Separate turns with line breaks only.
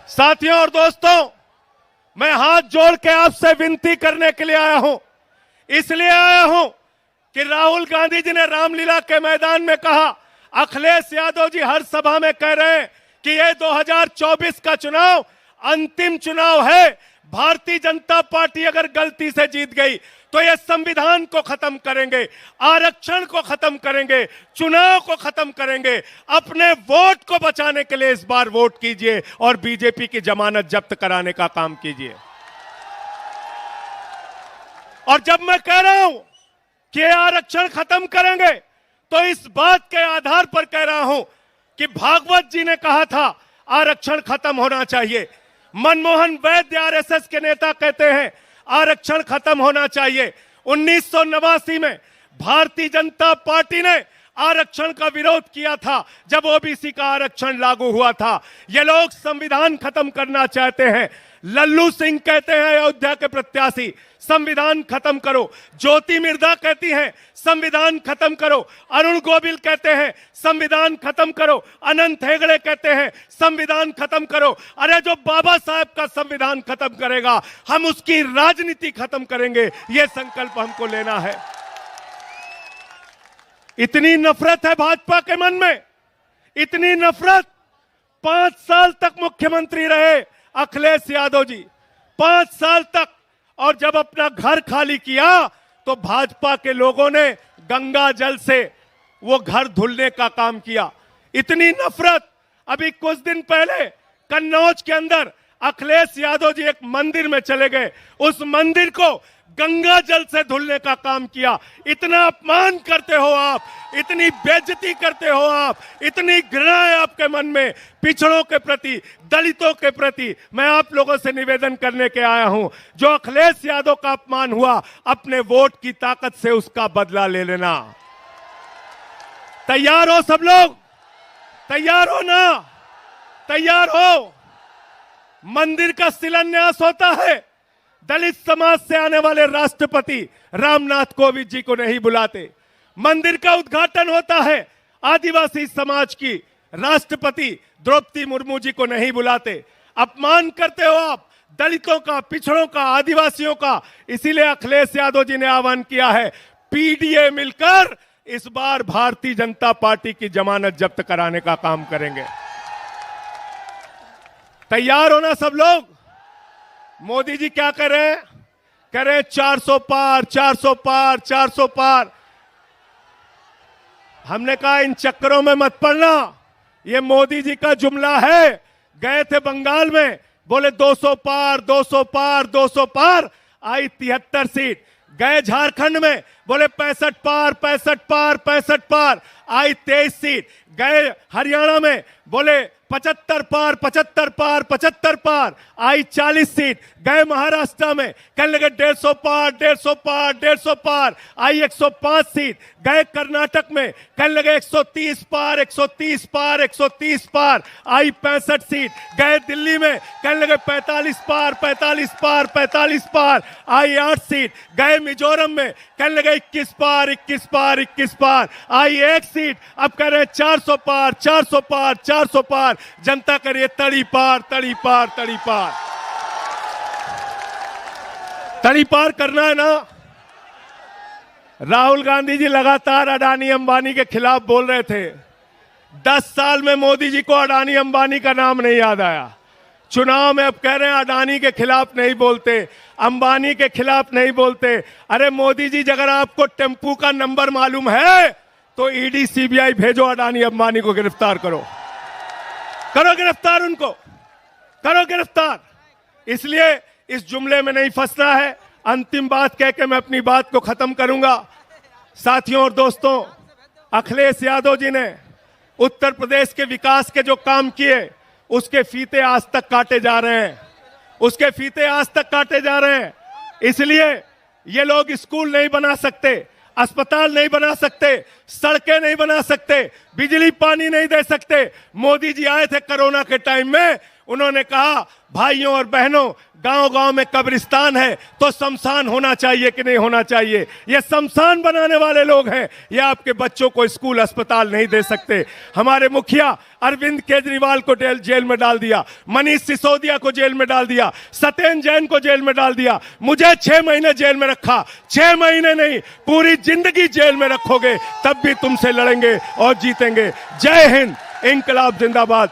साथियों और दोस्तों, मैं हाथ जोड़ के आपसे विनती करने के लिए आया हूं। इसलिए आया हूं कि राहुल गांधी जी ने रामलीला के मैदान में कहा, अखिलेश यादव जी हर सभा में कह रहे हैं कि ये 2024 का चुनाव अंतिम चुनाव है। भारतीय जनता पार्टी अगर गलती से जीत गई तो ये संविधान को खत्म करेंगे, आरक्षण को खत्म करेंगे, चुनाव को खत्म करेंगे। अपने वोट को बचाने के लिए इस बार वोट कीजिए और बीजेपी की जमानत जब्त कराने का काम कीजिए। और जब मैं कह रहा हूं कि आरक्षण खत्म करेंगे तो इस बात के आधार पर कह रहा हूं कि भागवत जी ने कहा था आरक्षण खत्म होना चाहिए। मनमोहन वैद्य आरएसएस के नेता कहते हैं आरक्षण खत्म होना चाहिए। 1989 में भारतीय जनता पार्टी ने आरक्षण का विरोध किया था जब ओबीसी का आरक्षण लागू हुआ था। ये लोग संविधान खत्म करना चाहते हैं। लल्लू सिंह कहते हैं अयोध्या के प्रत्याशी, संविधान खत्म करो। ज्योति मिर्धा कहती हैं संविधान खत्म करो। अरुण गोविल कहते हैं संविधान खत्म करो। अनंत हेगड़े कहते हैं संविधान खत्म करो। अरे जो बाबा साहब का संविधान खत्म करेगा हम उसकी राजनीति खत्म करेंगे, यह संकल्प हमको लेना है। इतनी नफरत है भाजपा के मन में, इतनी नफरत। 5 साल तक मुख्यमंत्री रहे अखिलेश यादव जी, 5 साल तक। और जब अपना घर खाली किया तो भाजपा के लोगों ने गंगा जल से वो घर धुलने का काम किया। इतनी नफरत। अभी कुछ दिन पहले कन्नौज के अंदर अखिलेश यादव जी एक मंदिर में चले गए, उस मंदिर को गंगा जल से धुलने का काम किया। इतना अपमान करते हो आप, इतनी बेइज्जती करते हो आप, इतनी घृणा है आपके मन में पिछड़ों के प्रति, दलितों के प्रति। मैं आप लोगों से निवेदन करने के आया हूं, जो अखिलेश यादव का अपमान हुआ अपने वोट की ताकत से उसका बदला ले लेना। तैयार हो सब लोग? तैयार हो ना? तैयार हो? मंदिर का शिलान्यास होता है, दलित समाज से आने वाले राष्ट्रपति रामनाथ कोविंद जी को नहीं बुलाते। मंदिर का उद्घाटन होता है, आदिवासी समाज की राष्ट्रपति द्रौपदी मुर्मू जी को नहीं बुलाते। अपमान करते हो आप दलितों का, पिछड़ों का, आदिवासियों का। इसीलिए अखिलेश यादव जी ने आह्वान किया है पीडीए मिलकर इस बार भारतीय जनता पार्टी की जमानत जब्त कराने का काम करेंगे। तैयार हो ना सब लोग? मोदी जी क्या कर रहे हैं? कह रहे हैं 400 पार, 400 पार, 400 पार। हमने कहा इन चक्करों में मत पड़ना, ये मोदी जी का जुमला है। गए थे बंगाल में, बोले 200 पार, 200 पार, 200 पार, आई 73 सीट। गए झारखंड में, बोले 65 पार, 65 पार, 65 पार, आई 23 सीट। गए हरियाणा में, बोले 75 पार, 75 पार, 75 पार, आई 40 सीट। गए महाराष्ट्र में, कहने लगे 150 पार, 150 पार, 150 पार, आई 105 सीट। गए कर्नाटक में, कहने लगे 130 पार, 130 पार, 130 पार, आई 65 सीट। गए दिल्ली में, कहने लगे 45 पार, 45 पार, 45 पार, आई 8 सीट। गए मिजोरम में, कहने लगे 21 पार, 21 पार, 21 पार, आई 1 सीट। अब कह रहे 400 पार, 400 पार, 400 पार। जनता करिए तड़ी पार, तड़ी पार, तड़ी पार। तड़ी पार करना है ना? राहुल गांधी जी लगातार अडानी अंबानी के खिलाफ बोल रहे थे। 10 साल में मोदी जी को अडानी अंबानी का नाम नहीं याद आया। चुनाव में अब कह रहे हैं अडानी के खिलाफ नहीं बोलते, अंबानी के खिलाफ नहीं बोलते। अरे मोदी जी, अगर आपको टेम्पू का नंबर मालूम है तो ईडी सीबीआई भेजो, अडानी अंबानी को गिरफ्तार करो। करो गिरफ्तार, उनको करो गिरफ्तार। इसलिए इस जुमले में नहीं फंसना है। अंतिम बात कह के मैं अपनी बात को खत्म करूंगा। साथियों और दोस्तों, अखिलेश यादव जी ने उत्तर प्रदेश के विकास के जो काम किए उसके फीते आज तक काटे जा रहे हैं, उसके फीते आज तक काटे जा रहे हैं। इसलिए ये लोग स्कूल नहीं बना सकते, अस्पताल नहीं बना सकते, सड़कें नहीं बना सकते, बिजली पानी नहीं दे सकते। मोदी जी आए थे कोरोना के टाइम में, उन्होंने कहा भाइयों और बहनों, गांव-गांव में कब्रिस्तान है तो शमशान होना चाहिए कि नहीं होना चाहिए? ये शमशान बनाने वाले लोग हैं। ये आपके बच्चों को स्कूल अस्पताल नहीं दे सकते। हमारे मुखिया अरविंद केजरीवाल को जेल में डाल दिया, मनीष सिसोदिया को जेल में डाल दिया, सत्येंद्र जैन को जेल में डाल दिया, मुझे 6 महीने जेल में रखा। 6 महीने नहीं, पूरी जिंदगी जेल में रखोगे तब भी तुमसे लड़ेंगे और जीतेंगे। जय हिंद, इंकलाब जिंदाबाद।